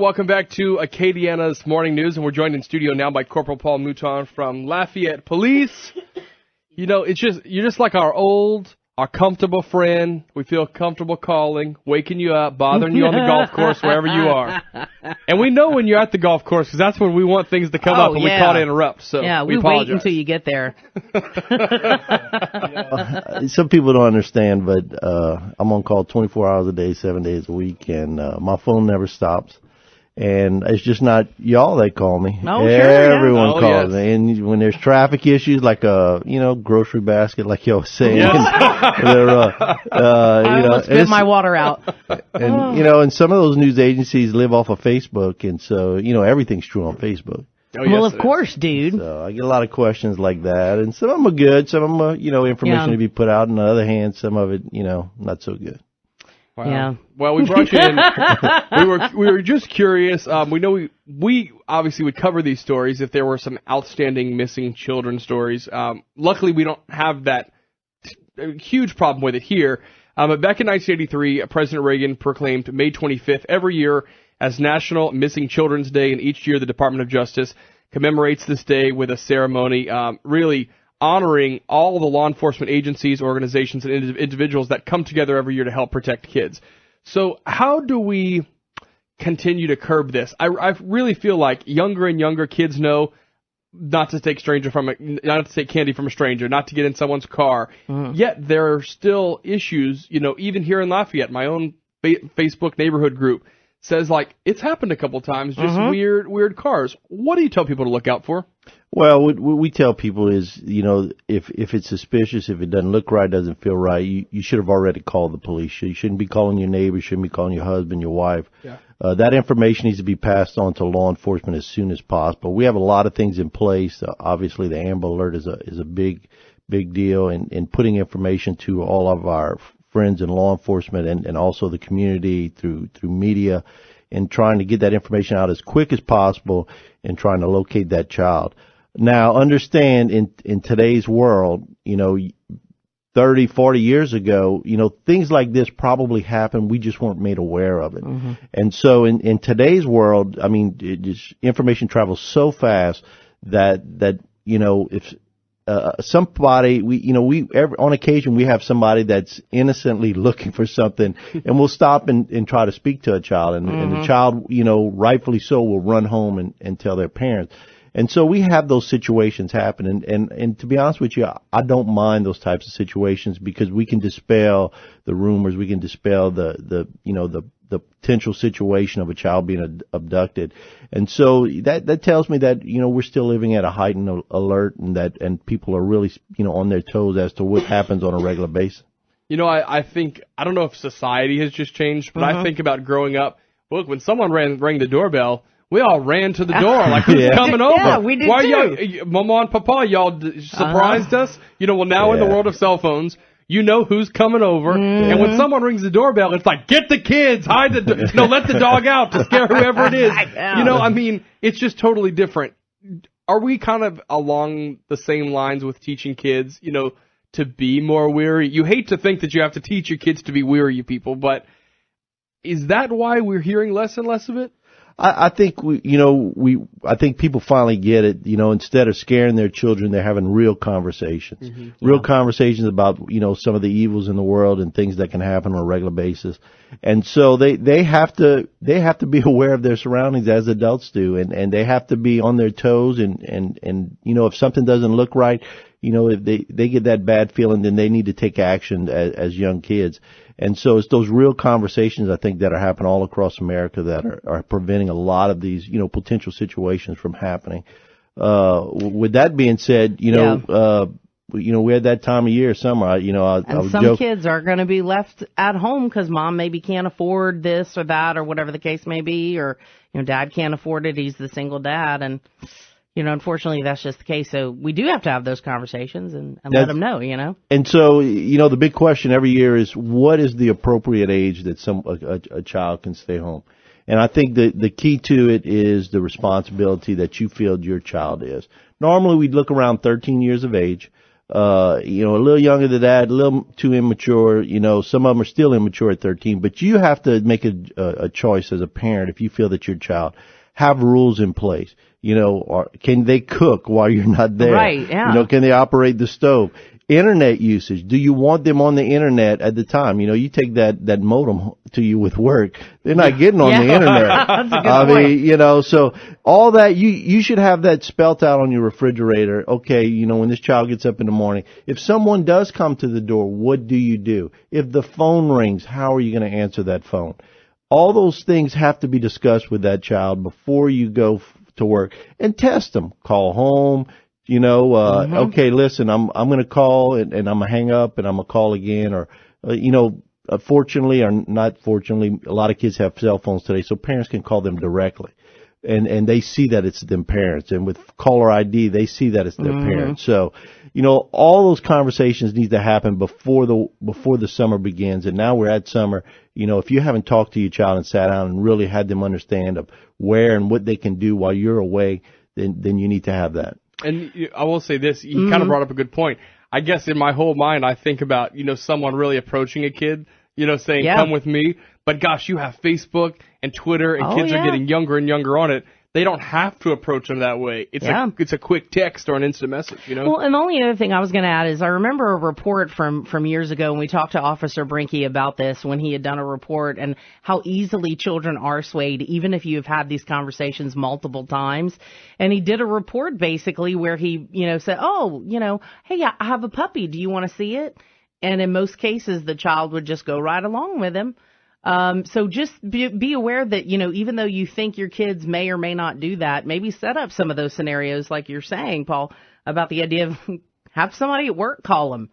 Welcome back to Acadiana's Morning News, and we're joined in studio now by Corporal Paul Mouton from Lafayette Police. You know, you're just like our comfortable friend. We feel comfortable calling, waking you up, bothering you on the golf course, wherever you are. And we know when you're at the golf course, because that's when we want things to come up, and we call to interrupt. So yeah, we apologize. wait until you get there. Some people don't understand, but I'm on call 24 hours a day, 7 days a week, and my phone never stops. And it's just not y'all that call me. Oh, Everyone sure, calls me. And when there's traffic issues, like a grocery basket, like y'all was saying, I almost spit my water out. And and some of those news agencies live off of Facebook, and so everything's true on Facebook. Oh, yes, well, of course, dude. So I get a lot of questions like that, and some of them are good, some of them are information to be put out. On the other hand, some of it not so good. Wow. Yeah. Well, we brought you in. we were just curious. We know we obviously would cover these stories if there were some outstanding missing children stories. Luckily, we don't have that huge problem with it here. But back in 1983, President Reagan proclaimed May 25th every year as National Missing Children's Day, and each year the Department of Justice commemorates this day with a ceremony, really honoring all the law enforcement agencies, organizations, and individuals that come together every year to help protect kids. So how do we continue to curb this? I really feel like younger and younger kids know not to take not to take candy from a stranger, not to get in someone's car. Mm-hmm. Yet there are still issues, even here in Lafayette, my own Facebook neighborhood group says it's happened a couple times, just weird cars. What do you tell people to look out for? Well, what we tell people is, if it's suspicious, if it doesn't look right, doesn't feel right, you should have already called the police. You shouldn't be calling your neighbor, you shouldn't be calling your husband, your wife. Yeah. That information needs to be passed on to law enforcement as soon as possible. We have a lot of things in place. Obviously, the Amber Alert is a big deal, and putting information to all of our friends in law enforcement and also the community through media, and trying to get that information out as quick as possible and trying to locate that child. Now, understand in today's world, 30, 40 years ago, things like this probably happened. We just weren't made aware of it. Mm-hmm. And so in today's world, information travels so fast that if somebody, on occasion we have somebody that's innocently looking for something, and we'll stop and try to speak to a child, and the child, rightfully so, will run home and tell their parents. And so we have those situations happen, and to be honest with you, I don't mind those types of situations, because we can dispel the rumors, we can dispel the potential situation of a child being abducted. And so that tells me that, we're still living at a heightened alert, and people are really, on their toes as to what happens on a regular basis. I think, I don't know if society has just changed, but I think about growing up. Look, when someone rang the doorbell, we all ran to the door, like, who's coming over? Yeah, we did too. Mama and Papa, y'all surprised us? Now in the world of cell phones, who's coming over. And when someone rings the doorbell, it's like, get the kids, let the dog out to scare whoever it is. It's just totally different. Are we kind of along the same lines with teaching kids, to be more wary? You hate to think that you have to teach your kids to be wary people, but is that why we're hearing less and less of it? I think I think people finally get it. Instead of scaring their children, they're having real conversations, real conversations about some of the evils in the world and things that can happen on a regular basis. And so they have to be aware of their surroundings as adults do, and they have to be on their toes. And if something doesn't look right, if they get that bad feeling, then they need to take action as young kids. And so it's those real conversations, I think, that are happening all across America that are preventing a lot of these, potential situations from happening. With that being said, we had that time of year, summer. And some kids are going to be left at home because mom maybe can't afford this or that or whatever the case may be, or, dad can't afford it. He's the single dad. And, unfortunately, that's just the case. So we do have to have those conversations and let them know, And so, the big question every year is, what is the appropriate age that a child can stay home? And I think the key to it is the responsibility that you feel your child is. Normally, we'd look around 13 years of age. a little younger than that, a little too immature. Some of them are still immature at 13, but you have to make a choice as a parent if you feel that your child have rules in place. Or can they cook while you're not there? Right, yeah. Can they operate the stove? Internet usage. Do you want them on the internet at the time? You take that modem to you with work. They're not getting on the internet. That's a good point. So all that, you should have that spelt out on your refrigerator. Okay, when this child gets up in the morning, if someone does come to the door, what do you do? If the phone rings, how are you going to answer that phone? All those things have to be discussed with that child before you go to work, and test them. Call home. Okay, listen, I'm going to call and I'm going to hang up and I'm going to call again. Or, fortunately or not fortunately, a lot of kids have cell phones today, so parents can call them directly. And they see that it's them parents. And with caller ID, they see that it's their parents. So, all those conversations need to happen before the summer begins. And now we're at summer. If you haven't talked to your child and sat down and really had them understand of where and what they can do while you're away, then you need to have that. And I will say this, you kind of brought up a good point. I guess in my whole mind, I think about, someone really approaching a kid, saying, come with me. But gosh, you have Facebook and Twitter, and kids are getting younger and younger on it. They don't have to approach them that way. It's a quick text or an instant message, Well, and the only other thing I was going to add is I remember a report from years ago when we talked to Officer Brinke about this when he had done a report and how easily children are swayed, even if you've had these conversations multiple times. And he did a report basically where he, said, hey, I have a puppy. Do you want to see it? And in most cases, the child would just go right along with him. So just be aware that, even though you think your kids may or may not do that, maybe set up some of those scenarios like you're saying, Paul, about the idea of have somebody at work call them,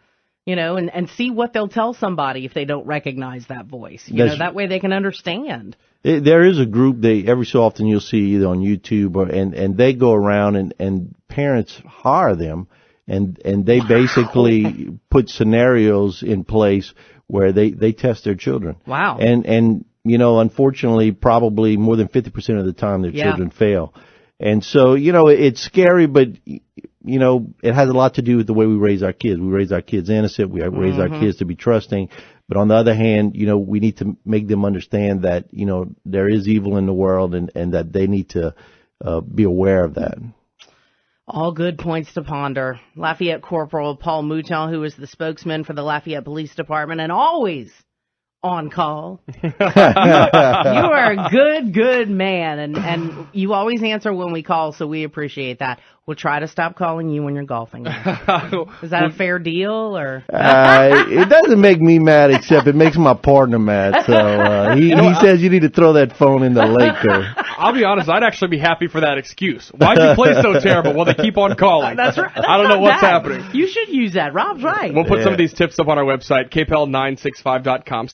and see what they'll tell somebody if they don't recognize that voice. That way they can understand. There is a group every so often you'll see either on YouTube and they go around and parents hire them and they basically put scenarios in place where they test their children. Wow. And unfortunately, probably more than 50% of the time their children fail. And so, it's scary, but, it has a lot to do with the way we raise our kids. We raise our kids innocent. We raise our kids to be trusting. But on the other hand, we need to make them understand that, there is evil in the world and that they need to be aware of that. All good points to ponder. Lafayette Corporal Paul Mouton, who is the spokesman for the Lafayette Police Department and always on call. You are a good man, and you always answer when we call, so we appreciate that. We'll try to stop calling you when you're golfing. Is that a fair deal, or? It doesn't make me mad, except it makes my partner mad. So he says you need to throw that phone in the lake. I'll be honest, I'd actually be happy for that excuse. Why'd you play so terrible? Well, they keep on calling. That's right. I don't know what's happening. You should use that. Rob's right. We'll put some of these tips up on our website, KPEL965.com.